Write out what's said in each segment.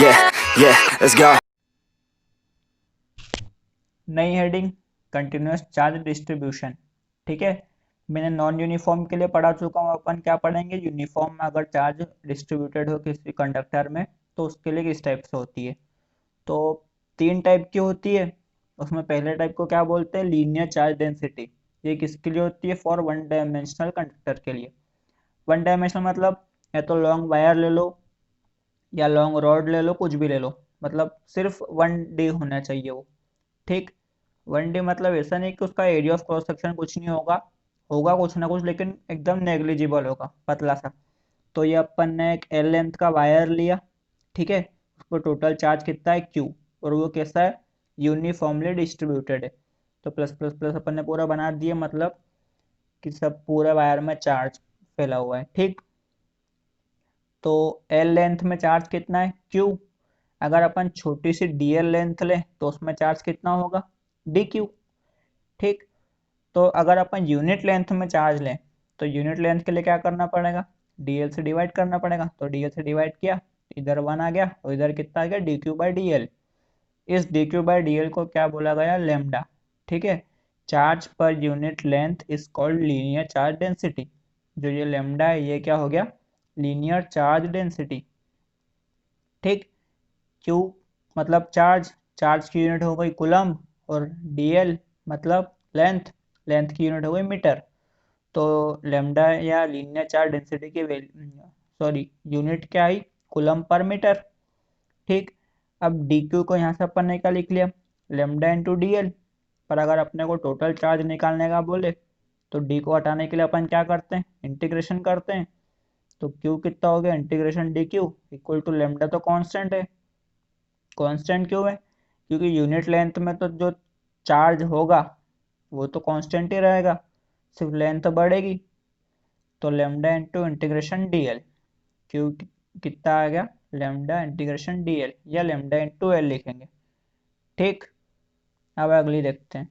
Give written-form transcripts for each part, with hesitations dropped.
Yeah, yeah, let's go. नई heading continuous charge distribution. ठीक है, मैंने नॉन यूनिफॉर्म के लिए पढ़ा चुका हूँ। अपन क्या पढ़ेंगे, यूनिफॉर्म में अगर चार्ज डिस्ट्रीब्यूटेड हो किसी कंडक्टर में तो उसके लिए किस टाइप से होती है। तो तीन टाइप की होती है। उसमें पहले टाइप को क्या बोलते हैं, लीनियर चार्ज डेंसिटी। ये किसके लिए होती है, फॉर वन डायमेंशनल कंडक्टर के लिए। वन डायमेंशनल मतलब या तो लॉन्ग वायर ले लो या लॉन्ग रॉड ले लो, कुछ भी ले लो, मतलब सिर्फ वन डे होना चाहिए वो। ठीक, वन डे मतलब ऐसा नहीं कि उसका एरिया ऑफ क्रॉस सेक्शन कुछ नहीं होगा, होगा कुछ ना कुछ, लेकिन एकदम नेग्लिजिबल होगा, पतला सा। तो ये अपन ने एक एल लेंथ का वायर लिया। ठीक है, उसको टोटल चार्ज कितना है, क्यू, और वो कैसा है, यूनिफॉर्मली डिस्ट्रीब्यूटेड है। तो प्लस प्लस प्लस अपन ने पूरा बना दिया, मतलब कि सब पूरे वायर में चार्ज फैला हुआ है। ठीक, तो एल लेंथ में चार्ज कितना है, क्यू। अगर अपन छोटी सी डी एल लेंथ लें तो उसमें चार्ज कितना होगा, डी क्यू। ठीक, तो अगर अपन यूनिट लेंथ में चार्ज लें तो यूनिट लेंथ के लिए क्या करना पड़ेगा, डीएल से डिवाइड करना पड़ेगा। तो डीएल से डिवाइड किया, इधर वन आ गया और इधर कितना आ गया, D Q by D L. इस D Q by D L को क्या बोला गया, लेमडा। ठीक है, charge per unit length is called linear charge density. जो ये लेमडा है ये क्या हो गया, लीनियर चार्ज डेंसिटी। ठीक, क्यू मतलब चार्ज, चार्ज की यूनिट हो गई कूलम्ब, और डीएल मतलब लेंथ, लेंथ की यूनिट हो गई मीटर। तो लेमडा या लीनियर चार्ज डेंसिटी की सॉरी यूनिट क्या आई, कूलम्ब पर मीटर। ठीक, अब डी क्यू को यहाँ से अपन ने क्या लिख लिया, लेमडा इंटू डी एल। पर अगर अपने को टोटल चार्ज निकालने का बोले तो डी को हटाने के लिए अपन क्या करते हैं, इंटीग्रेशन करते हैं। तो क्यू कितना हो गया, integration D Q equal to lambda, तो कांस्टेंट है। कांस्टेंट क्यों है, क्योंकि यूनिट लेंथ में तो जो चार्ज होगा वो तो कांस्टेंट ही रहेगा, सिर्फ लेंथ बढ़ेगी। तो lambda into integration D L, Q कितना आ गया, लेमडा इंटीग्रेशन डी एल, या लेमडा इंटू एल लिखेंगे। ठीक, अब अगली देखते हैं।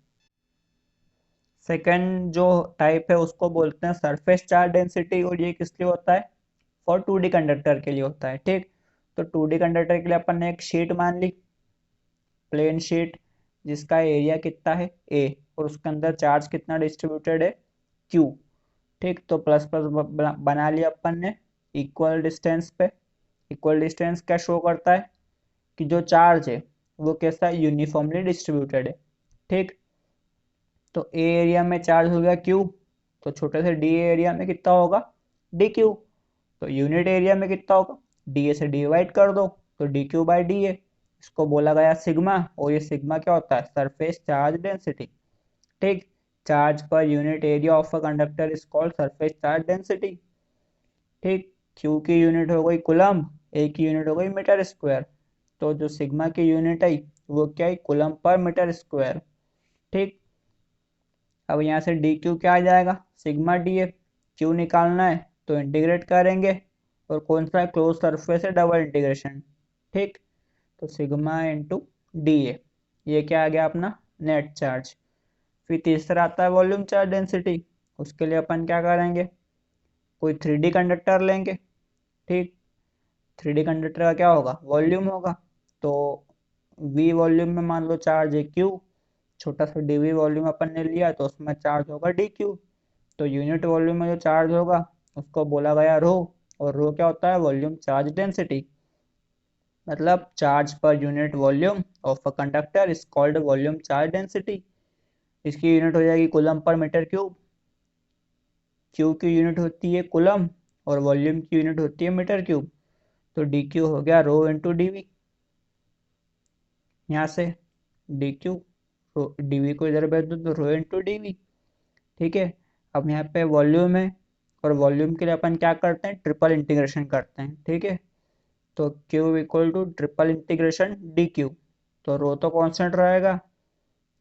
सेकंड जो टाइप है उसको बोलते हैं सरफेस चार्ज डेंसिटी, और ये किस लिए होता है, फॉर टू डी कंडक्टर के लिए होता है। ठीक, तो टू डी कंडक्टर के लिए अपन ने एक शीट मान ली, प्लेन शीट, जिसका एरिया कितना है ए, और उसके अंदर चार्ज कितना डिस्ट्रीब्यूटेड है, क्यू। ठीक, तो प्लस प्लस बना लिया अपन ने इक्वल डिस्टेंस पे। इक्वल डिस्टेंस क्या शो करता है, कि जो चार्ज है वो कैसा यूनिफॉर्मली डिस्ट्रीब्यूटेड है। ठीक, तो ए एरिया में चार्ज हो गया क्यू, तो छोटे से डी एरिया में कितना होगा, डी क्यू। तो यूनिट एरिया में कितना होगा, डी ए से डिवाइड कर दो, तो D Q by D A. इसको बोला गया सिग्मा, और ये सिग्मा क्या होता है, सरफेस चार्ज डेंसिटी। ठीक, charge per unit area of a conductor is called surface charge density. ठीक, क्यू की यूनिट हो गई कूलम्ब, ए की यूनिट हो गई मीटर स्क्वायर। तो जो सिग्मा की यूनिट आई वो क्या है, कूलम्ब पर मीटर स्क्वायर। ठीक, अब यहाँ से डी क्यू क्या आ जाएगा, सिग्मा डी ए। क्यू निकालना है तो इंटीग्रेट करेंगे, और कौन सा है, क्लोज सरफेस है, डबल इंटीग्रेशन। ठीक, तो सिग्मा इंटू डी ए, ये क्या आ गया अपना नेट चार्ज। फिर तीसरा आता है वॉल्यूम चार्ज डेंसिटी। उसके लिए अपन क्या करेंगे, कोई थ्री डी कंडक्टर लेंगे। ठीक, थ्री डी कंडक्टर का क्या होगा, वॉल्यूम होगा। तो वी वॉल्यूम में मान लो चार्ज है क्यू, छोटा सा डी वी वॉल्यूम अपन ने लिया तो उसमें चार्ज होगा डी क्यू। तो यूनिट वॉल्यूम में जो चार्ज होगा उसको बोला गया रो, और रो क्या होता है, वॉल्यूम चार्ज डेंसिटी। मतलब charge per unit volume of a conductor is called volume charge density. इसकी यूनिट हो जाएगी coulomb per metre cube. Q की यूनिट होती है कूलम, और वॉल्यूम की यूनिट होती है मीटर क्यूब। तो डी क्यू हो गया रो इंटू डी वी। यहाँ से डी क्यू, डी वी को इधर भेज दो तो रो इंटू डी वी। ठीक है, अब यहाँ पे वॉल्यूम है, और वॉल्यूम के लिए अपन क्या करते हैं, ट्रिपल इंटीग्रेशन करते हैं। ठीक है, तो Q equal to triple integration D Q. तो रो तो कांस्टेंट रहेगा,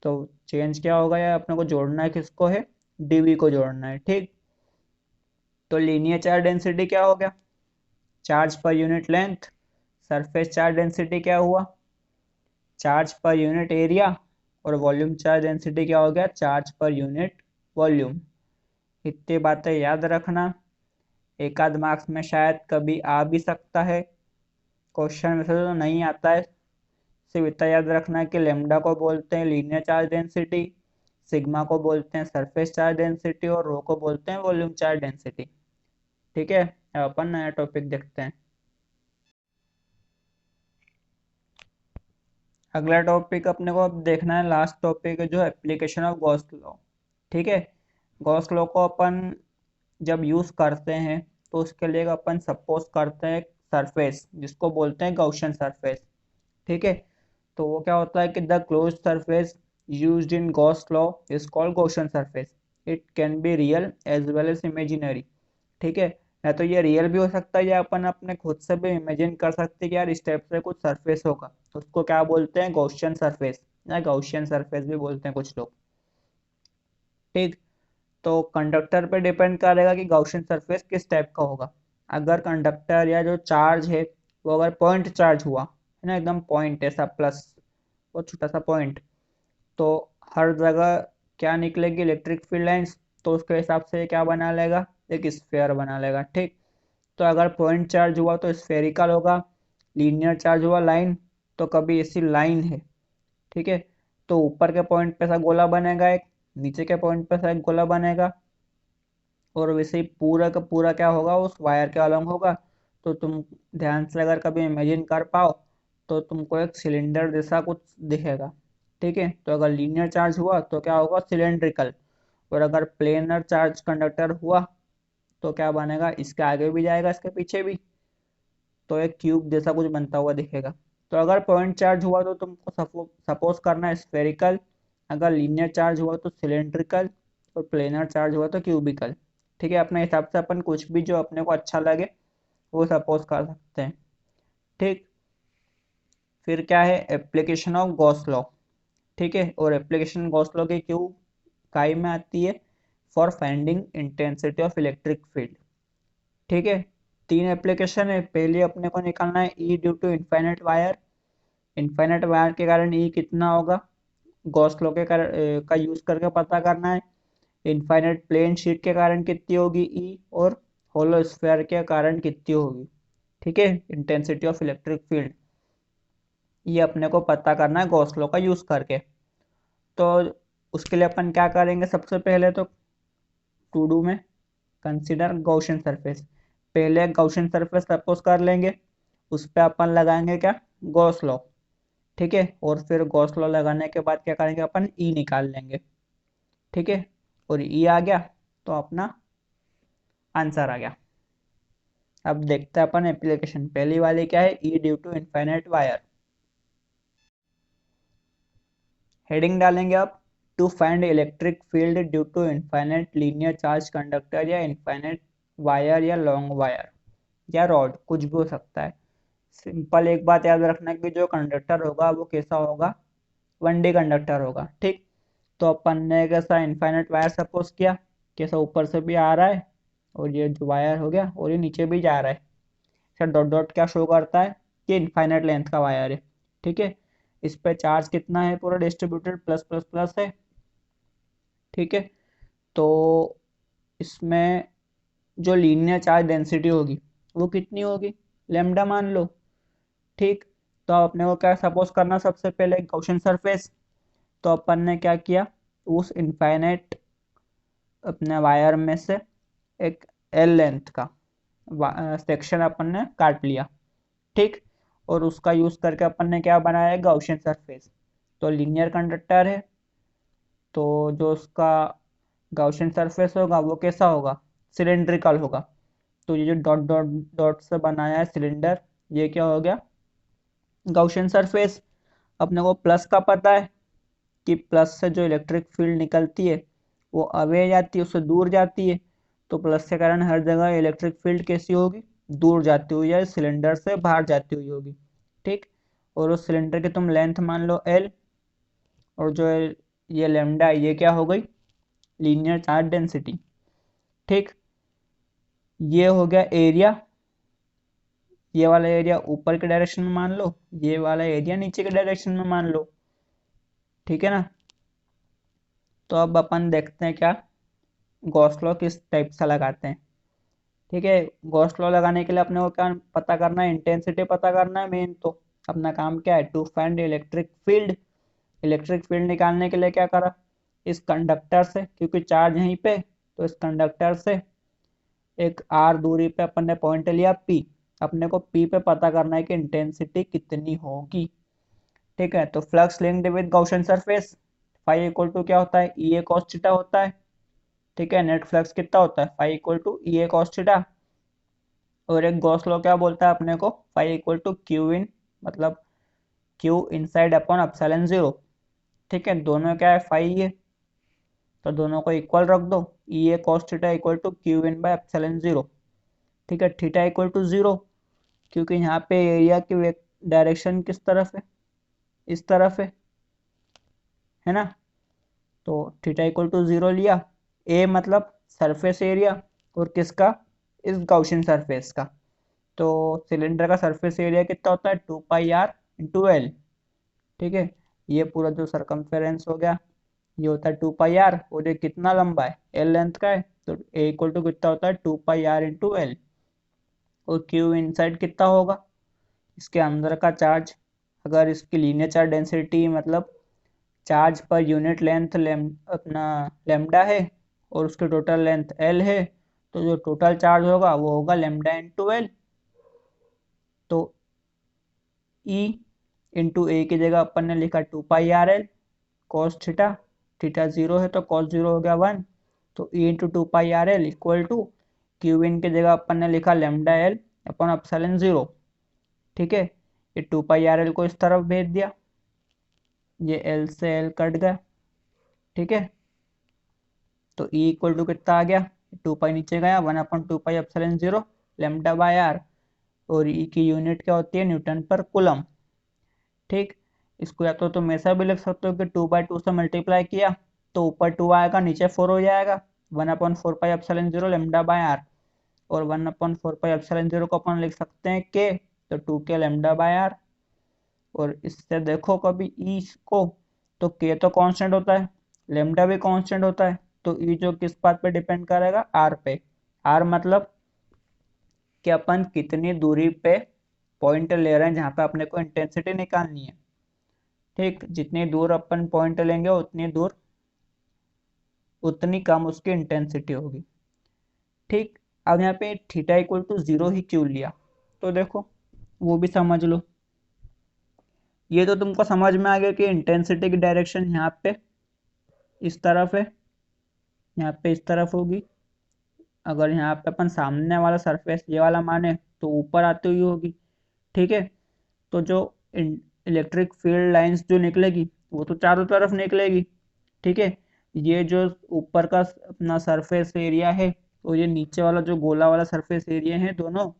तो चेंज क्या होगा, या अपने को जोड़ना है किसको है, डीवी को जोड़ना है। ठीक, तो लीनियर चार्ज डेंसिटी क्या हो गया, charge per unit length. Surface charge density क्या हुआ, चार्ज पर यूनिट एरिया। और वॉल्यूम चार्ज डेंसिटी क्या हो गया, चार्ज पर यूनिट वॉल्यूम। इतनी बातें याद रखना, एक आध मार्क्स में शायद कभी आ भी सकता है। क्वेश्चन में से तो नहीं आता है, सिर्फ इतना याद रखना है कि लेमडा को बोलते हैं लीनियर चार्ज डेंसिटी, सिग्मा को बोलते हैं सरफेस चार्ज डेंसिटी और रो को बोलते हैं वॉल्यूम चार्ज डेंसिटी। ठीक है, अब अपन नया टॉपिक देखते हैं। अगला टॉपिक अपने को अब देखना है, लास्ट टॉपिक है जो एप्लीकेशन ऑफ गॉस लॉ। ठीक है, गॉस लॉ को अपन जब यूज करते हैं तो उसके लिए अपन सपोज करते हैं सरफेस जिसको बोलते हैं गॉसियन सरफेस। ठीक है, तो वो क्या होता है कि the close surface used in Gauss law is called Gaussian surface. It can be real as well as imaginary. ठीक है, या तो ये रियल भी हो सकता है या अपन अपने खुद से भी इमेजिन कर सकते हैं कि यार इस टाइप से कुछ सरफेस होगा, तो उसको क्या बोलते हैं गॉसियन सरफेस या गॉसियन सरफेस भी बोलते हैं कुछ लोग। ठीक, तो कंडक्टर पे डिपेंड करेगा कि गॉसियन सरफेस किस टाइप का होगा। अगर कंडक्टर या जो चार्ज है वो अगर पॉइंट चार्ज हुआ है ना, एकदम पॉइंट ऐसा प्लस, बहुत छोटा सा पॉइंट, तो हर जगह क्या निकलेगी, इलेक्ट्रिक फील्ड लाइंस। तो उसके हिसाब से क्या बना लेगा, एक स्फीयर बना लेगा। ठीक, तो अगर पॉइंट चार्ज हुआ तो स्फेरिकल होगा, लीनियर चार्ज हुआ लाइन, तो कभी ऐसी लाइन है। ठीक है, तो ऊपर के पॉइंट पे ऐसा गोला बनेगा एक, नीचे के पॉइंट पे ऐसा एक गोला बनेगा, और वैसे ही पूरा का पूरा क्या होगा उस वायर के अलॉन्ग होगा। तो तुम ध्यान से अगर कभी इमेजिन कर पाओ तो तुमको एक सिलेंडर जैसा कुछ दिखेगा। ठीक है, तो अगर लीनियर चार्ज हुआ तो क्या होगा, सिलेंड्रिकल। और अगर प्लेनर चार्ज कंडक्टर हुआ तो क्या बनेगा, इसके आगे भी जाएगा इसके पीछे भी, तो एक क्यूब जैसा कुछ बनता हुआ दिखेगा। तो अगर पॉइंट चार्ज हुआ तो तुमको सपोज करना है स्फेरिकल, अगर लीनियर चार्ज हुआ तो सिलेंड्रिकल, और प्लेनर चार्ज हुआ तो क्यूबिकल। ठीक है, अपने हिसाब से अपन कुछ भी जो अपने को अच्छा लगे वो सपोज कर सकते हैं। ठीक, फिर क्या है, एप्लीकेशन ऑफ गॉस लॉ। ठीक है, और एप्लीकेशन गॉस लॉ की क्यों काई में आती है, for finding intensity of electric field. ठीक है, तीन एप्लीकेशन है। पहले अपने को निकालना है E due to infinite wire. Infinite wire के कारण ई कितना होगा, गॉस लॉ के का यूज करके पता करना है। इनफाइनाइट प्लेन शीट के कारण कितनी होगी ई, और होलो स्फीयर के कारण कितनी होगी। ठीक है, इंटेंसिटी ऑफ इलेक्ट्रिक फील्ड, ये अपने को पता करना है गॉस लॉ का यूज करके। तो उसके लिए अपन क्या करेंगे, सबसे पहले तो टू डू में कंसीडर गॉसियन सरफेस। पहले गॉसियन सरफेस सपोज कर लेंगे, उस पर अपन लगाएंगे क्या, गॉस लॉ। ठीक है, और फिर गॉस लॉ लगाने के बाद क्या करेंगे, अपन ई निकाल लेंगे। ठीक है, और ई आ गया तो अपना आंसर आ गया। अब देखते हैं अपन एप्लीकेशन, पहली वाली क्या है, E due to infinite wire. Heading डालेंगे आप, to find electric field due to infinite linear charge conductor या इनफाइनाइट वायर या लॉन्ग वायर या रॉड, कुछ भी हो सकता है। सिंपल एक बात याद रखना कि जो कंडक्टर होगा वो कैसा होगा, 1D कंडक्टर होगा। ठीक, तो अपन ने कैसा इनफाइनाइट वायर सपोज किया, कैसा ऊपर से भी आ रहा है और ये जो वायर हो गया और ये नीचे भी जा रहा है। सर डॉट डॉट क्या शो करता है कि इनफाइनाइट लेंथ का वायर है। ठीक है, इस पे चार्ज कितना है, पूरा डिस्ट्रीब्यूटेड प्लस प्लस प्लस है। ठीक है, तो इसमें जो लीनियर चार्ज डेंसिटी होगी वो कितनी होगी, लेमडा मान लो। ठीक, तो अपने को क्या सपोज करना, सबसे पहले गॉसियन सरफेस। तो अपन ने क्या किया, उस इनफाइनाइट अपने वायर में से एक एल लेंथ का सेक्शन अपन ने काट लिया। ठीक, और उसका यूज करके अपन ने क्या बनाया, गॉसियन सरफेस। तो लीनियर कंडक्टर है, तो जो उसका गॉसियन सरफेस होगा वो कैसा होगा, सिलेंड्रिकल होगा। तो ये जो डॉट डॉट डॉट से बनाया है सिलेंडर, ये क्या हो गया, गॉसियन सरफेस। अपने को प्लस का पता है कि प्लस से जो इलेक्ट्रिक फील्ड निकलती है वो अवे जाती है, उससे दूर जाती है। तो प्लस के कारण हर जगह इलेक्ट्रिक फील्ड कैसी होगी, दूर जाती हुई या सिलेंडर से बाहर जाती हुई होगी। ठीक, और उस सिलेंडर की तुम लेंथ मान लो एल, और जो ये लेमडा ये क्या हो गई, लीनियर चार्ज डेंसिटी। ठीक, ये हो गया एरिया, ये वाला एरिया ऊपर के डायरेक्शन में मान लो, ये वाला एरिया नीचे के डायरेक्शन में मान लो। ठीक है ना, तो अब अपन देखते हैं क्या, गॉस लॉ किस टाइप से लगाते हैं। ठीक है, गॉस लॉ लगाने के लिए अपने को क्या पता करना है, इंटेंसिटी पता करना है मेन। तो अपना काम क्या है, to find electric field. Electric field निकालने के लिए क्या करा, इस कंडक्टर से, क्योंकि चार्ज यहीं पे, तो इस कंडक्टर से एक आर दूरी पे अपन ने पॉइंट लिया पी। अपने को पी पे पता करना है कि इंटेंसिटी कितनी होगी। ठीक है, तो flux linked with Gaussian surface, phi equal to क्या होता है, ई ए कॉस थीटा होता है। ठीक है, नेट फ्लक्स कितना होता है, phi equal to E A cos theta. और एक गॉस लॉ क्या बोलता है अपने को, phi equal to Q in, मतलब Q inside upon epsilon zero. ठीक है, दोनों क्या है, फाई है, तो दोनों को इक्वल रख दो। E A cos theta equal to Q in by epsilon zero. ठीक है, थीटा इक्वल टू जीरो, क्योंकि यहाँ पे एरिया की डायरेक्शन किस तरफ है, इस तरफ है ना। तो थीटा इक्वल टू जीरो लिया। ए मतलब सरफेस एरिया, और किसका, इस गॉसियन सरफेस का। तो सिलेंडर का सरफेस एरिया कितना होता है, 2 पाई आर इंटू एल। ठीक है, ये पूरा जो सरकमफेरेंस हो गया, ये होता है 2 पाई आर, और ये कितना लंबा है, एल लेंथ का है, तो ए इक्वल टू कितना होता है, 2 पाई आर इंटू एल। और क्यू इनसाइड कितना होगा, इसके अंदर का चार्ज, अगर इसकी लीनियर चार्ज डेंसिटी मतलब चार्ज पर यूनिट लेंथ अपना लेमडा है, और उसकी टोटल लेंथ एल है, तो जो टोटल चार्ज होगा वो होगा लेमडा इंटू एल। तो ई इंटू ए की जगह अपन ने लिखा 2 pi R L cos theta. Theta zero है तो कॉस जीरो हो गया 1। तो E into 2 pi R L equal to Q in की जगह अपन ने लिखा lambda L upon epsilon zero. ठीक है, ये 2 पाई आर एल को इस तरफ भेज दिया, ये एल से एल कट गया। ठीक है, तो ई इक्वल टू कितना आ गया, 2 पाई नीचे गया, 1/2 pi epsilon zero lambda by R. और ई की यूनिट क्या होती है, न्यूटन पर कुलम। ठीक, इसको या तो तुम ऐसा भी लिख सकते हो कि 2/2 से मल्टीप्लाई किया तो ऊपर 2 आएगा, नीचे 4 हो जाएगा, 1/4 pi epsilon zero lambda by R. और 1/4 पाई एप्सिलॉन जीरो को अपन लिख सकते हैं के, तो 2 के लेमडा बाय आर। और इससे देखो कभी ई को, तो के तो कांस्टेंट होता है, लेमडा भी कांस्टेंट होता है, तो ई जो किस बात पे डिपेंड करेगा, आर पे। आर मतलब कि अपन कितनी दूरी पे पॉइंट ले रहे हैं जहां पे अपने को इंटेंसिटी निकालनी है। ठीक, जितनी दूर अपन पॉइंट लेंगे उतनी दूर उतनी कम उसकी इंटेंसिटी होगी। ठीक, अब यहाँ पे थीटा इक्वल टू जीरो ही क्यों लिया, तो देखो वो भी समझ लो। ये तो तुमको समझ में आ गया कि इंटेंसिटी की डायरेक्शन यहाँ पे इस तरफ है, यहाँ पे इस तरफ होगी। अगर यहाँ पे अपन सामने वाला सरफेस ये वाला माने तो ऊपर आती हुई होगी। ठीक है, तो जो इलेक्ट्रिक फील्ड लाइंस जो निकलेगी वो तो चारों तरफ निकलेगी। ठीक है, ये जो ऊपर का अपना सरफेस एरिया है, और ये नीचे वाला जो गोला वाला सरफेस एरिया है दोनों,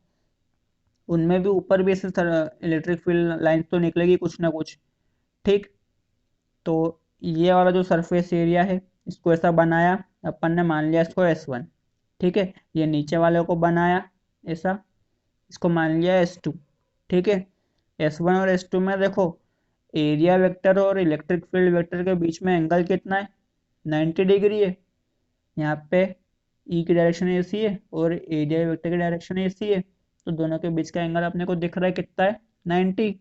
उनमें भी ऊपर भी ऐसे इलेक्ट्रिक फील्ड लाइंस तो निकलेगी कुछ ना कुछ। ठीक, तो ये वाला जो सरफेस एरिया है इसको ऐसा बनाया, अपन ने मान लिया इसको S1। ठीक है, ये नीचे वाले को बनाया ऐसा, इसको मान लिया S2। ठीक है, S1 और S2 में देखो एरिया वेक्टर और इलेक्ट्रिक फील्ड वेक्टर के बीच में एंगल कितना है, 90 डिग्री है। यहाँ पे ई की डायरेक्शन AC है और एरिया वेक्टर की डायरेक्शन AC है, तो दोनों के बीच का एंगल अपने को दिख रहा है कितना है, 90।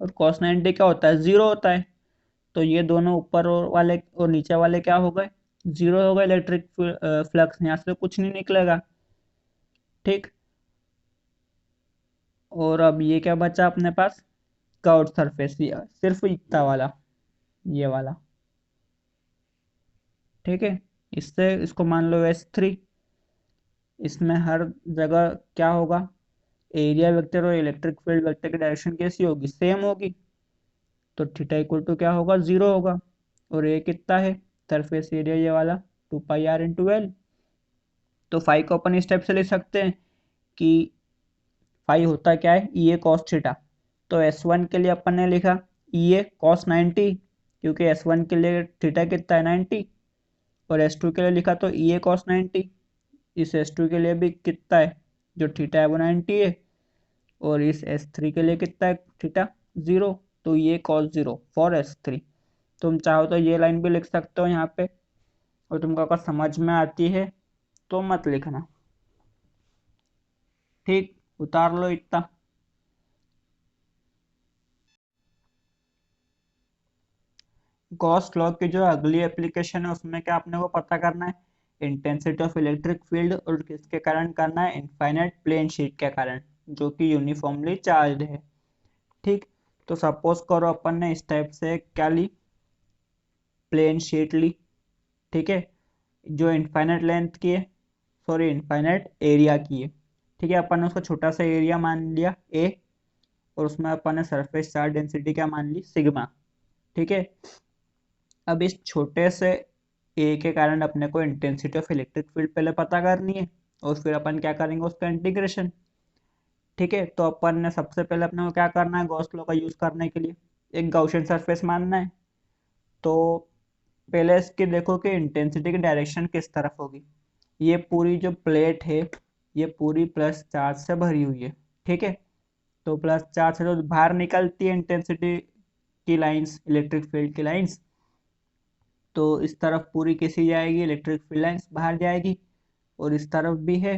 और cos 90 क्या होता है, जीरो होता है। तो ये दोनों ऊपर और वाले और नीचे वाले क्या हो गए, जीरो हो गए। इलेक्ट्रिक फ्लक्स यहाँ से कुछ नहीं निकलेगा। ठीक, और अब ये क्या बचा अपने पास, कर्व सरफेस, ये सिर्फ इतना वाला, ये वाला। ठीक है, इससे इसको मान लो S3। इसमें हर जगह क्या होगा, एरिया वेक्टर और इलेक्ट्रिक फील्ड वेक्टर की डायरेक्शन कैसी होगी, सेम होगी। तो थीटा इक्वल टू क्या होगा, जीरो होगा। और ये कितना है, सरफेस एरिया ये वाला, 2 पाई आर इंटू एल। तो फाइव को अपन इस टाइप से लिख सकते हैं कि फाइव होता क्या है, ई ए कॉस थीटा। तो S1 के लिए अपन ने लिखा ई ए कॉस 90, क्योंकि S1 के लिए थीटा कितना है, 90। और S2 के लिए लिखा तो ई ए कॉस 90। इस S2 के लिए भी कितना है, जो थीटा है वो 90 है। और इस S3 के लिए कितना है, थीटा जीरो। तो ये कॉस जीरो फॉर S3। तुम चाहो तो ये लाइन भी लिख सकते हो यहाँ पे, और तुमको अगर समझ में आती है तो मत लिखना। ठीक, उतार लो इतना। गॉस लॉ की जो अगली एप्लीकेशन है उसमें क्या अपने को पता करना है, इंटेंसिटी ऑफ इलेक्ट्रिक फील्ड, और किसके कारण करना है, इनफाइनाइट प्लेन शीट के कारण, जो कि यूनिफॉर्मली चार्ज है। ठीक, तो सपोज करो अपन ने इस टाइप से क्या ली, प्लेन शीट ली। ठीक है, जो इनफाइनाइट लेंथ की है, सॉरी इनफाइनाइट एरिया की है। ठीक है, अपन ने उसको छोटा सा एरिया मान लिया ए, और उसमें अपन ने सरफेस चार्ज डेंसिटी क्या मान ली, सिग्मा। ठीक है, अब इस छोटे से ए के कारण अपने को इंटेंसिटी ऑफ इलेक्ट्रिक फील्ड पहले पता करनी है, और फिर अपन क्या करेंगे उसका इंटीग्रेशन। ठीक है, तो अपन ने सबसे पहले अपने को क्या करना है, गॉस लॉ का यूज करने के लिए एक गाउसियन सरफेस मानना है। तो पहले इसकी देखो कि इंटेंसिटी की डायरेक्शन किस तरफ होगी। ये पूरी जो प्लेट है, ये पूरी प्लस चार्ज से भरी हुई है। ठीक है, तो प्लस चार्ज से जो बाहर निकलती है इंटेंसिटी की लाइंस, इलेक्ट्रिक फील्ड की लाइंस, तो इस तरफ पूरी कैसी जाएगी, इलेक्ट्रिक फील्ड लाइंस बाहर जाएगी। और इस तरफ भी है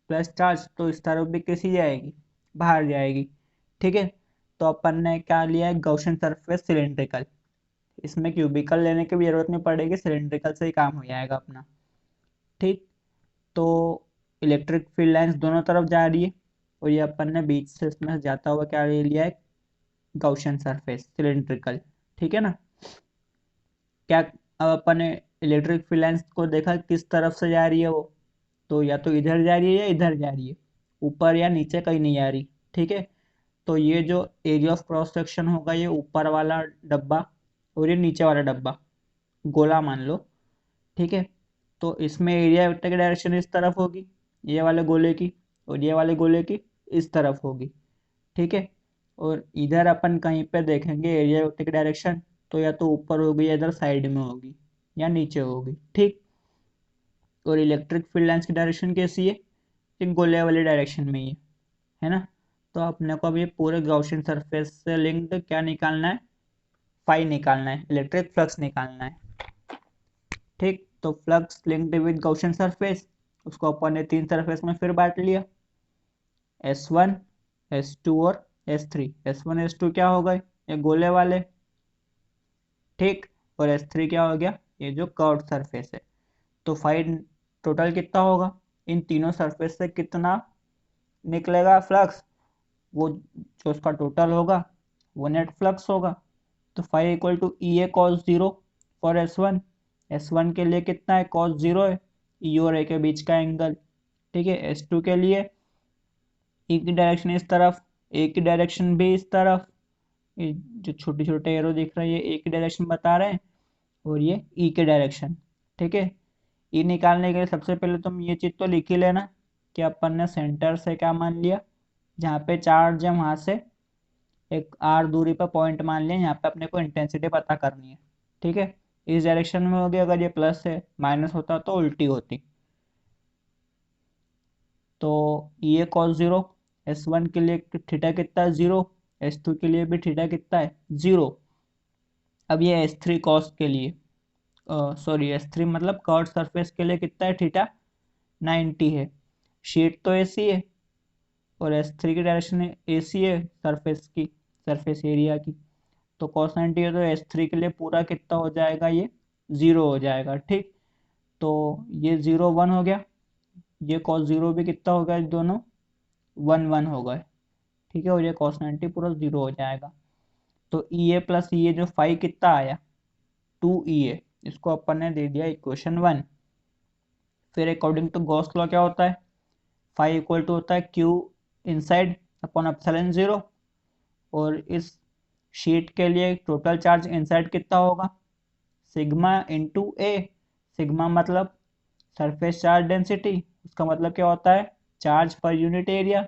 प्लस चार्ज, तो इस तरफ भी कैसी जाएगी, बाहर जाएगी। ठीक है, तो अपन ने क्या लिया है, गॉसियन सरफेस सिलेंड्रिकल। इसमें क्यूबिकल लेने की भी जरूरत नहीं पड़ेगी, सिलेंड्रिकल से ही काम हो जाएगा अपना। ठीक, तो इलेक्ट्रिक फील्ड लाइंस दोनों तरफ जा रही है, और ये अपन ने बीच से इसमें जाता हुआ क्या ले लिया है, गॉसियन सरफेस सिलेंड्रिकल। ठीक है ना। क्या, अब अपन ने इलेक्ट्रिक फील्ड लाइंस को देखा किस तरफ से जा रही है वो, तो या तो इधर जा रही है या इधर जा रही है, ऊपर या नीचे कहीं नहीं जा रही। ठीक है, तो ये जो एरिया ऑफ क्रॉस सेक्शन होगा, ये ऊपर वाला डब्बा और ये नीचे वाला डब्बा गोला मान लो। ठीक है, तो इसमें एरिया वेक्टर की डायरेक्शन इस तरफ होगी, ये वाले गोले की, और ये वाले गोले की इस तरफ होगी। ठीक है, और इधर अपन कहीं पे देखेंगे एरिया वेक्टर की डायरेक्शन, तो या तो ऊपर होगी या इधर साइड में होगी या नीचे होगी। ठीक, और इलेक्ट्रिक फील्ड लाइंस की डायरेक्शन कैसी है, एक गोले वाली डायरेक्शन में ही है ना। तो अपने को अब ये पूरे गॉसियन सरफेस से लिंक्ड क्या निकालना है, फाई निकालना है, इलेक्ट्रिक फ्लक्स निकालना है। ठीक, तो flux linked with Gaussian surface, उसको अपन ने तीन सरफेस में फिर बांट लिया, S1, S2 और S3। S1 S2 क्या हो गए, ये गोले वाले। ठीक, और S3 क्या हो गया, ये जो कर्व सरफेस है। तो फाइव टोटल कितना होगा, इन तीनों सरफेस से कितना निकलेगा फ्लक्स, वो जो उसका टोटल होगा वो नेट फ्लक्स होगा। तो phi equal to E A cos zero for S one के लिए कितना है, कॉस जीरो है, ई और ए के बीच का एंगल। ठीक है, S2 के लिए ई की डायरेक्शन इस तरफ, ए की डायरेक्शन भी इस तरफ, ये जो छोटे छोटे एरो दिख रहे हैं ये ए की डायरेक्शन बता रहे हैं, और ये ई की डायरेक्शन। ठीक है, ई निकालने के लिए सबसे पहले तुम ये चीज़ तो लिख ही लेना कि अपन ने सेंटर से क्या मान लिया, जहाँ पे चार्ज है वहां से एक आर दूरी पर पॉइंट मान लिया, यहाँ पे अपने को इंटेंसिटी पता करनी है। ठीक है, इस डायरेक्शन में होगी, अगर ये प्लस है माइनस होता तो उल्टी होती। तो ये कॉस जीरो, S1 के लिए थीटा कितना है, जीरो। S2 के लिए भी थीटा कितना है, जीरो। अब ये S3 कॉस के लिए, सॉरी S3 मतलब कर्व सरफेस के लिए कितना है थीटा, 90 है। शीट तो ऐसी है, और S3 की डायरेक्शन AC है सरफेस की, सरफेस एरिया की। तो कॉस 90 है, तो S3 के लिए पूरा कितना हो जाएगा, ये जीरो हो जाएगा। ठीक, तो ये जीरो वन हो गया, ये कॉस जीरो भी कितना हो गया, दोनों वन वन हो गए। ठीक है, और ये कॉस 90 पूरा जीरो हो जाएगा। तो ई ए प्लस ई ए जो फाइव कितना आया, 2 EA, इसको अपन ने दे दिया इक्वेशन 1। फिर अकॉर्डिंग टू गॉस लॉ क्या होता है, फाइव इक्वल टू होता है Q inside upon epsilon zero, और इस शीट के लिए टोटल चार्ज इनसाइड कितना होगा, सिग्मा इंटू ए। सिग्मा मतलब सरफेस चार्ज डेंसिटी, उसका मतलब क्या होता है, चार्ज पर यूनिट एरिया,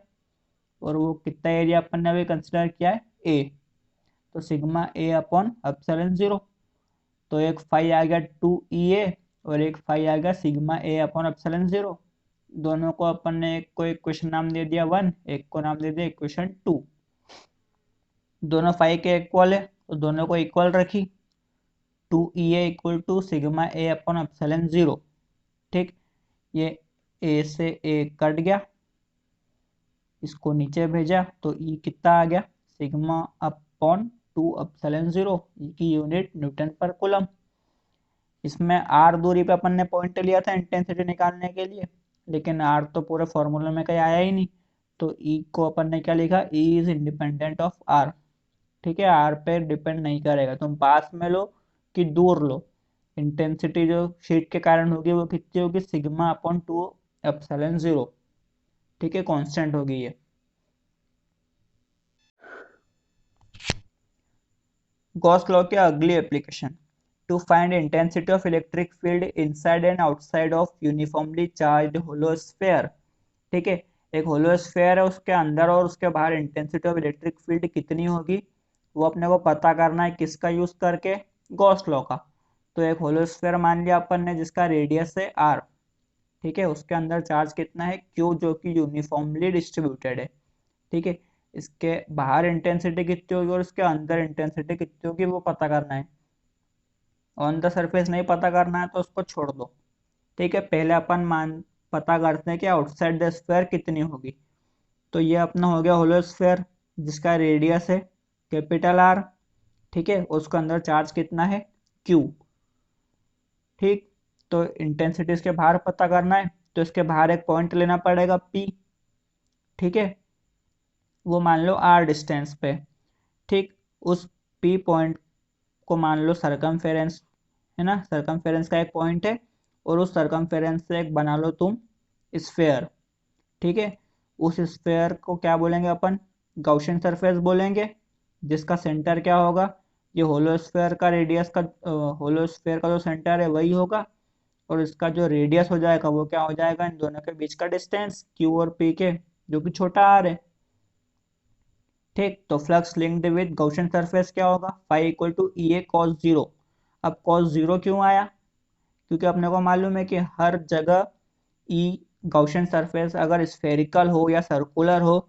और वो कितना एरिया अपन ने अभी कंसिडर किया है, ए। तो sigma A upon epsilon zero, तो एक फाई आ गया 2 EA, और एक फाई आ गया sigma A upon epsilon zero. दोनों को अपन ने एक को इक्वेशन नाम दे दिया 1, एक को नाम दे दिया इक्वेशन 2। दोनों फाई के इक्वल है, तो दोनों को इक्वल रखी, 2 EA equal to sigma A upon epsilon zero. ठीक, ये ए से ए कट गया, इसको नीचे भेजा तो ई कितना आ गया, सिग्मा अपॉन 2 एप्सिलॉन 0, ई की यूनिट न्यूटन पर कूलम। इसमें आर दूरी पे अपन ने पॉइंट लिया था इंटेंसिटी निकालने के लिए, लेकिन आर तो पूरे फॉर्मूले में कहीं आया ही नहीं, तो ई को अपन ने क्या लिखा, E is independent of R. ठीक है, आर पे डिपेंड नहीं करेगा, तुम पास में लो कि दूर लो, इंटेंसिटी जो शीट के कारण होगी वो कितनी होगी, सिग्मा अपॉन 2 एप्सिलॉन 0। ठीक है, कांस्टेंट होगी ये। गॉस लॉ की अगली application, to find intensity of electric field inside and outside of uniformly charged hollow sphere. ठीक है, एक होलो स्फीयर है, उसके अंदर और उसके बाहर इंटेंसिटी ऑफ इलेक्ट्रिक फील्ड कितनी होगी, वो अपने को पता करना है, किसका यूज करके, गॉस लॉ का। तो एक होलो स्फीयर मान लिया अपन ने जिसका रेडियस है आर। ठीक है, उसके अंदर चार्ज कितना है, क्यू, जो कि यूनिफॉर्मली डिस्ट्रीब्यूटेड है। ठीक है, इसके बाहर इंटेंसिटी कितनी होगी और इसके अंदर इंटेंसिटी कितनी होगी वो पता करना है। ऑन द सरफेस नहीं पता करना है तो उसको छोड़ दो। ठीक है, पहले अपन मान पता करते हैं कि आउटसाइड द स्फीयर कितनी होगी। तो ये अपना हो गया होलो स्फीयर जिसका रेडियस है कैपिटल आर। ठीक है, उसके अंदर चार्ज कितना है, क्यू। ठीक, तो इंटेंसिटी इसके बाहर पता करना है, तो इसके बाहर एक पॉइंट लेना पड़ेगा पी। ठीक है, वो मान लो आर डिस्टेंस पे। ठीक, उस पी पॉइंट को मान लो सरकमफेरेंस, है ना, सरकमफेरेंस का एक पॉइंट है, और उस सरकमफेरेंस से एक बना लो तुम स्फेयर। ठीक है, उस स्फेयर को क्या बोलेंगे अपन, गॉसियन सरफेस बोलेंगे, जिसका सेंटर क्या होगा, ये होलो स्फेयर का रेडियस का, होलो स्फेयर का जो सेंटर है वही होगा, और इसका जो रेडियस हो जाएगा वो क्या हो जाएगा, इन दोनों के बीच का डिस्टेंस क्यू और पी के, जो कि छोटा आर है। ठीक, तो flux linked with Gaussian surface क्या होगा, phi equal to E A cos zero. अब कॉस जीरो क्यों आया, क्योंकि अपने को मालूम है कि हर जगह ई, गॉसियन सरफेस अगर स्फेरिकल हो या सर्कुलर हो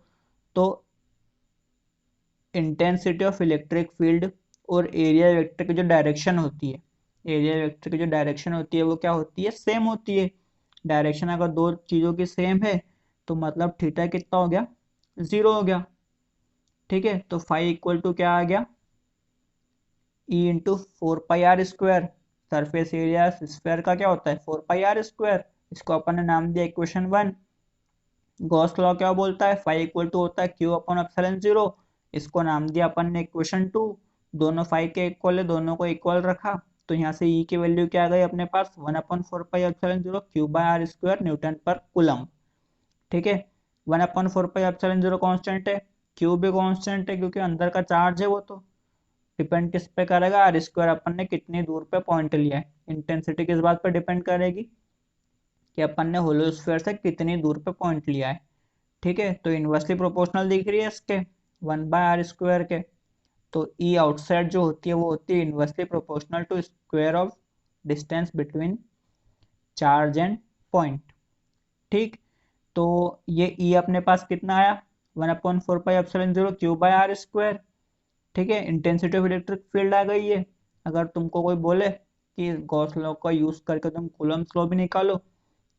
तो इंटेंसिटी ऑफ इलेक्ट्रिक फील्ड और एरिया वेक्टर की जो डायरेक्शन होती है, एरिया वेक्टर की जो डायरेक्शन होती है वो क्या होती है, सेम होती है। डायरेक्शन अगर दो चीज़ों की सेम है तो मतलब थीटा कितना हो गया, 0 हो गया। ठीक है, तो फाई इक्वल टू क्या आ गया, ई इंटू 4 पाई r square. Surface area square का क्या होता है, 4 पाई r स्क्वायर। इसको अपन ने नाम दिया इक्वेशन 1। गॉस लॉ क्या बोलता है, फाई इक्वल टू होता है क्यू अपॉन एप्सिलॉन 0। इसको नाम दिया अपन ने इक्वेशन 2। दोनों फाई के इक्वल है, दोनों को इक्वल रखा, तो यहाँ से ई की वैल्यू क्या आ गई अपने पास, 1/4 पाई एप्सिलॉन 0 क्यू/r² न्यूटन पर कूलम। ठीक है, 1/4 पाई एप्सिलॉन 0 कॉन्स्टेंट है, क्यू भी कॉन्स्टेंट है क्योंकि अंदर का चार्ज है, वो तो डिपेंड किस पे करेगा, r² अपन ने कितनी दूर पे पॉइंट लिया है। इंटेंसिटी किस बात पे डिपेंड करेगी, कि अपन ने होलो स्फीयर से कितनी दूर पे पॉइंट लिया है। ठीक है, तो इनवर्सली प्रोपोर्शनल दिख रही है इसके 1/r² के, तो ई आउटसाइड जो होती है वो होती है inversely proportional to square of distance between charge and point. ठीक, तो ये ई अपने पास कितना आया, 1/4 पाई एप्सिलॉन 0 क्यू/r²। ठीक है, इंटेंसिटी ऑफ इलेक्ट्रिक फील्ड आ गई है। अगर तुमको कोई बोले कि गॉस लॉ का यूज करके तुम कूलम्स लॉ भी निकालो,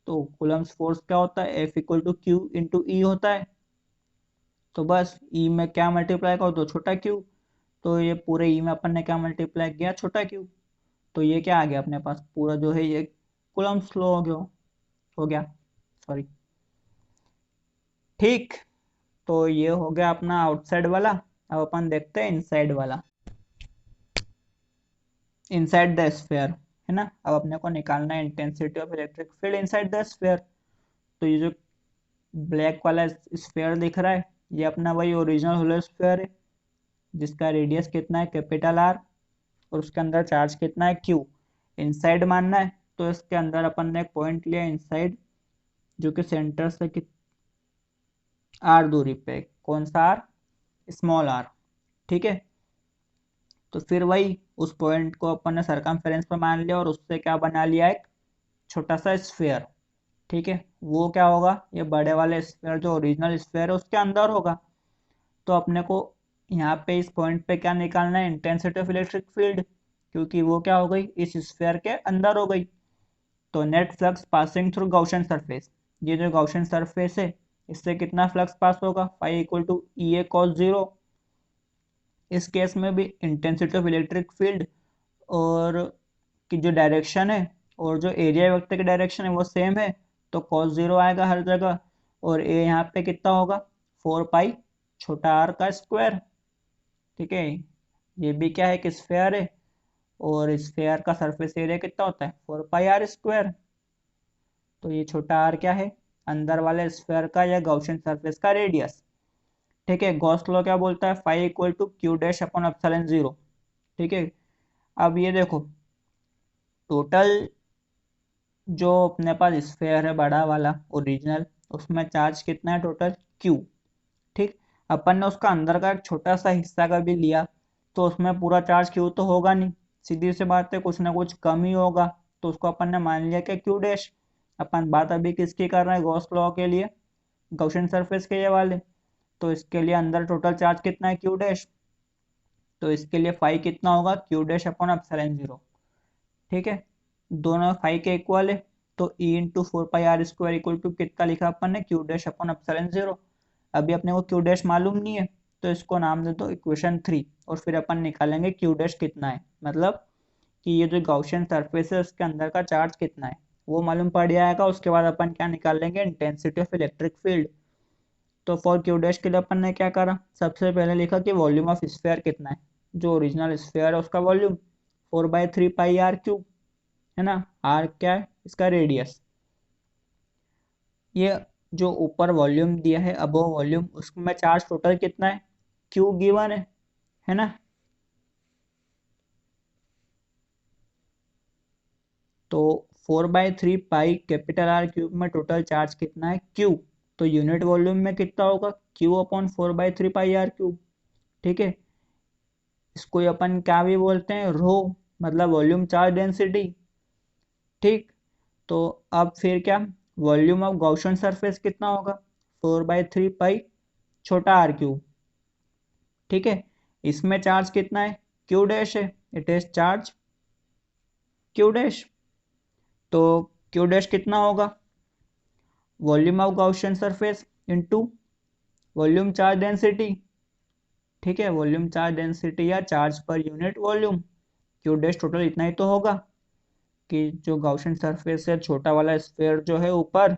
तो कूलम्स फोर्स क्या होता है, F equal to Q into E होता है। तो बस ई में क्या मल्टीप्लाई करो तो छोटा क्यू, तो ये पूरे ई में अपन ने क्या मल्टीप्लाई किया, छोटा क्यू। तो ये क्या आ गया अपने पास, पूरा जो है ये कूलम्स लॉ हो गया सॉरी। ठीक, तो ये हो गया अपना आउटसाइड वाला। अब अपन देखते हैं इनसाइड वाला, इनसाइड द स्फीयर, है ना। अब अपने को निकालना है intensity of electric field inside the sphere. तो ये जो ब्लैक वाला स्फीयर दिख रहा है ये अपना वही ओरिजिनल होलो स्फीयर है, जिसका रेडियस कितना है कैपिटल आर, और उसके अंदर चार्ज कितना है क्यू। इनसाइड मानना है तो इसके अंदर अपन ने एक पॉइंट लिया इनसाइड, जो कि सेंटर से आर दूरी पे, कौन सा आर, स्मॉल आर। ठीक है, तो फिर वही उस पॉइंट को अपन ने सरकमफेरेंस पे मान लिया और उससे क्या बना लिया, एक छोटा सा स्फीयर। ठीक है, वो क्या होगा, ये बड़े वाले स्फीयर जो ओरिजिनल स्फीयर है उसके अंदर होगा। तो अपने को यहाँ पे इस पॉइंट पे क्या निकालना है, इंटेंसिटी ऑफ इलेक्ट्रिक फील्ड, क्योंकि वो क्या हो गई, इस स्फीयर के अंदर हो गई। तो net flux passing through Gaussian surface, ये जो गॉसियन सरफेस है इससे कितना फ्लक्स पास होगा, phi equal to E A cos zero. इस केस में भी इंटेंसिटी ऑफ इलेक्ट्रिक फील्ड और की जो डायरेक्शन है और जो एरिया वेक्टर की डायरेक्शन है वो सेम है, तो कॉस जीरो आएगा हर जगह। और ए यहाँ पे कितना होगा, 4 पाई छोटा आर का स्क्वायर। ठीक है, ये भी क्या है कि स्फेयर है, और स्फेयर का सरफेस एरिया कितना होता है, 4 पाई आर स्क्वायर। तो ये छोटा आर क्या है, अंदर वाले स्फेयर का या गॉसियन सरफेस का रेडियस। ठीक है, गॉस लॉ क्या बोलता है, phi equal to Q dash upon epsilon zero. ठीक है, अब ये देखो टोटल जो अपने पास स्फेयर है बड़ा वाला ओरिजिनल, उसमें चार्ज कितना है टोटल, क्यू। ठीक, अपन ने उसका अंदर का एक छोटा सा हिस्सा का भी लिया, तो उसमें पूरा चार्ज क्यू तो होगा नहीं, सीधी सी बात है कुछ ना कुछ कम ही होगा, तो उसको अपन ने मान लिया कि क्यू डैश। अपन बात अभी किसकी कर रहे हैं, गॉस लॉ के लिए, गॉसियन सरफेस के ये वाले। तो इसके लिए अंदर टोटल चार्ज कितना है, क्यू डैश। तो इसके लिए फाई कितना होगा, Q dash upon epsilon zero. ठीक है, दोनों फाई के इक्वल है, तो E into 4 pi R square equal to कितना लिखा अपन ने, Q dash upon epsilon zero. अभी अपने को क्यू डैश मालूम नहीं है, तो इसको नाम दे दो इक्वेशन 3, और फिर अपन निकालेंगे क्यू डैश कितना है, मतलब कि ये जो गॉसियन सरफेस है उसके अंदर का चार्ज कितना है वो मालूम पड़ जाएगा। उसके बाद अपन क्या निकाल लेंगे, इंटेंसिटी ऑफ इलेक्ट्रिक फील्ड। तो फॉर क्यू डैश के लिए अपन ने क्या करा, सबसे पहले लिखा कि वॉल्यूम ऑफ स्फेयर कितना है, जो ओरिजिनल स्फेयर है उसका वॉल्यूम 4/3 पाई आर क्यूब, है ना। आर क्या है, इसका रेडियस। ये जो ऊपर वॉल्यूम दिया है अबो वॉल्यूम, उसमें चार्ज टोटल कितना है, क्यू गिवन है ना। तो 4/3 पाई कैपिटल आर क्यूब में टोटल चार्ज कितना है, क्यू। तो यूनिट वॉल्यूम में कितना होगा, Q upon 4/3 pi R cube. ठीक है, इसको अपन क्या भी बोलते हैं, रो, मतलब वॉल्यूम चार्ज डेंसिटी। ठीक, तो अब फिर क्या, वॉल्यूम ऑफ गॉसियन सरफेस कितना होगा, 4/3 पाई छोटा आर क्यूब। ठीक है, इसमें चार्ज कितना है, क्यू डैश है, it is charge Q dash. तो क्यू डैश कितना होगा, volume of Gaussian surface into volume charge density. ठीक है, वॉल्यूम चार्ज डेंसिटी या charge per unit volume, Q dash total इतना ही तो होगा कि जो गॉसियन सरफेस है छोटा वाला स्फेयर जो है ऊपर,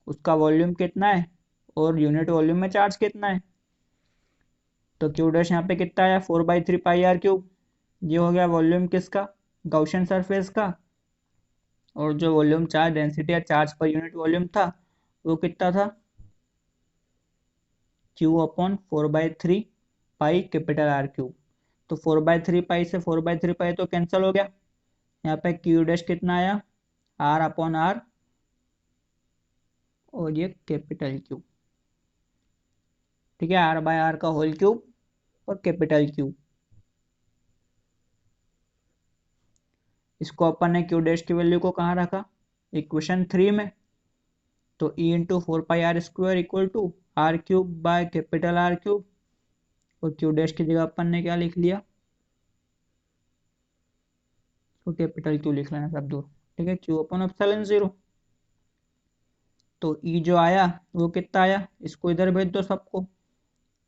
उसका वॉल्यूम कितना है और यूनिट वॉल्यूम में चार्ज कितना है। तो क्यू डैश यहाँ पे कितना आया, 4/3 पाई आर क्यूब। ये हो गया वॉल्यूम किसका, गॉसियन सरफेस का। और जो वॉल्यूम चार्ज डेंसिटी या चार्ज पर यूनिट वॉल्यूम था वो कितना था, Q upon 4/3 pi capital R cube. तो 4/3 पाई से 4/3 पाई तो कैंसिल हो गया, यहाँ पे क्यू डैश कितना आया, आर अपॉन आर, और ये कैपिटल क्यू। ठीक है, आर बाय आर का होल क्यूब और कैपिटल क्यू। इसको अपन ने क्यू डैश की वैल्यू को कहाँ रखा, इक्वेशन 3 में। तो E into 4 pi R square equal to R cube by capital R cube, और क्यू डैश की जगह अपन ने क्या लिख लिया, तो कैपिटल क्यू लिख लेना सब दूर। ठीक है, क्यू अपन एप्सिलॉन जीरो। तो ई जो आया वो कितना आया, इसको इधर भेज दो सबको,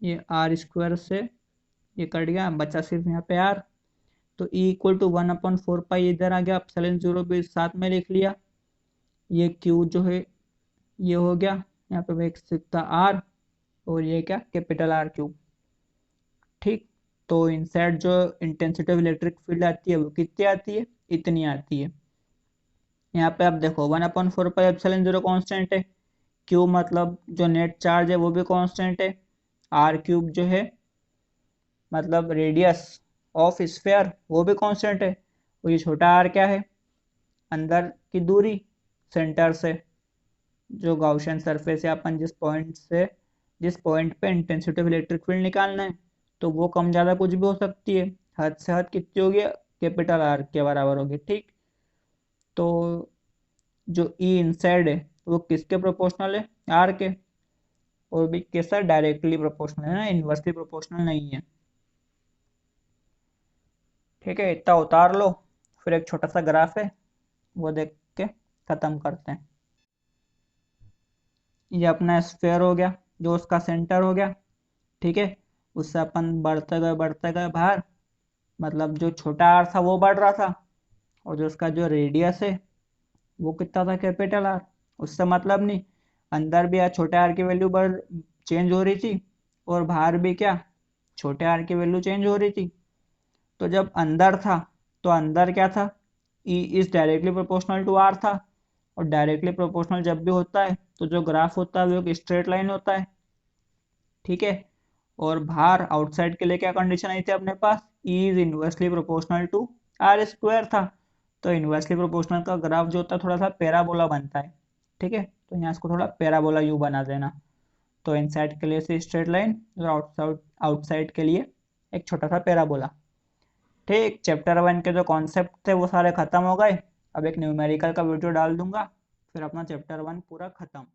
ये आर स्क्वायर से ये कट गया, बचा सिर्फ यहाँ पे आर। तो ई इक्वल टू 1/4 पाई इधर आ गया, एप्सिलॉन जीरो भी साथ में लिख लिया। ये क्यू जो है ये हो गया, यहाँ पे मैं सीखता आर, और ये क्या, कैपिटल आर क्यूब। ठीक, तो इनसाइड जो इंटेंसिटी ऑफ इलेक्ट्रिक फील्ड आती है वो कितनी आती है, इतनी आती है। यहाँ पे आप देखो 1/4 पाई एप्सिलॉन जीरो कॉन्स्टेंट है, क्यू मतलब जो नेट चार्ज है वो भी कांस्टेंट है, आर क्यूब जो है मतलब रेडियस ऑफ स्फेयर वो भी कांस्टेंट है, और ये छोटा आर क्या है, अंदर की दूरी सेंटर से, जो गॉसियन सरफेस है अपन जिस पॉइंट पे इंटेंसिटी ऑफ इलेक्ट्रिक फील्ड निकालना है, तो वो कम ज़्यादा कुछ भी हो सकती है, हद से हद कितनी होगी, कैपिटल आर के बराबर होगी। ठीक, तो जो ई इनसाइड है वो किसके प्रोपोर्शनल है, आर के, और भी कैसा डायरेक्टली प्रोपोर्शनल है ना, इनवर्सली प्रोपोर्शनल नहीं है। ठीक है, इतना उतार लो, फिर एक छोटा सा ग्राफ है वो देख के खत्म करते हैं। ये अपना स्फेयर हो गया जो उसका सेंटर हो गया, ठीक है। उससे अपन बढ़ते गए बाहर, मतलब जो छोटा आर था वो बढ़ रहा था, और जो उसका जो रेडियस है वो कितना था, कैपिटल आर। उससे मतलब नहीं, अंदर भी छोटे आर की वैल्यू बढ़ चेंज हो रही थी, और बाहर भी क्या, छोटे आर की वैल्यू चेंज हो रही थी। तो जब अंदर था तो अंदर क्या था, E is directly proportional to R था, और डायरेक्टली प्रोपोर्शनल जब भी होता है तो जो ग्राफ होता है वो एक स्ट्रेट लाइन होता है, ठीक है। और बाहर आउटसाइड के लिए क्या कंडीशन आई थी अपने पास, E is inversely proportional to R square था। तो इनवर्सली प्रोपोर्शनल का ग्राफ जो होता है थोड़ा सा पैराबोला बनता है, ठीक है। तो यहाँ इसको थोड़ा पैराबोला यू बना देना। तो इनसाइड के लिए से स्ट्रेट लाइन और आउटसाइड आउटसाइड के लिए एक छोटा सा पैराबोला। ठीक, चैप्टर 1 के जो कॉन्सेप्ट थे वो सारे खत्म हो गए। अब एक न्यूमेरिकल का वीडियो डाल दूंगा, फिर अपना चैप्टर 1 पूरा खत्म।